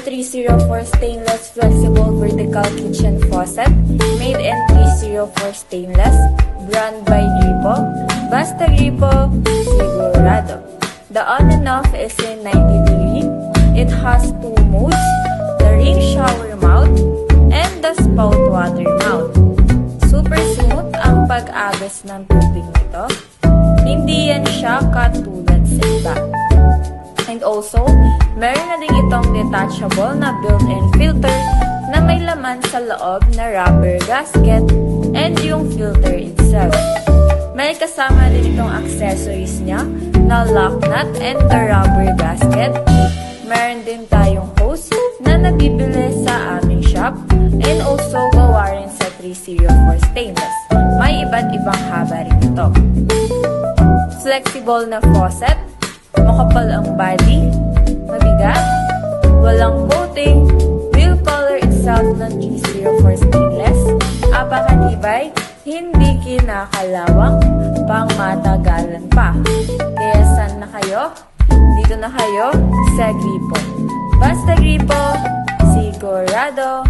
304 stainless flexible vertical kitchen faucet, made in 304 stainless, brand by Gripo, basta Gripo, sigurado. The on and off is in 90 degree. It has two modes, the ring shower mount and the spout water mount. Super smooth ang pag-agos ng tubig nito. Hindi yan siya katulad sa iba. And also, meron na din itong detachable na built-in filter na may laman sa loob na rubber gasket and yung filter itself. May kasama din itong accessories niya na lock nut and the rubber gasket. Meron din tayong hose na nabibili sa aming shop and also gawa rin sa 304 stainless. May iba't ibang haba rin ito. Flexible na faucet, makapal ang body, mabigat, walang coating, wheel color itself ng 304 stainless, apakatibay, hindi kinakalawang, pang matagalan pa. Kaya saan na kayo? Dito na kayo sa Gripo. Basta Gripo, sigurado.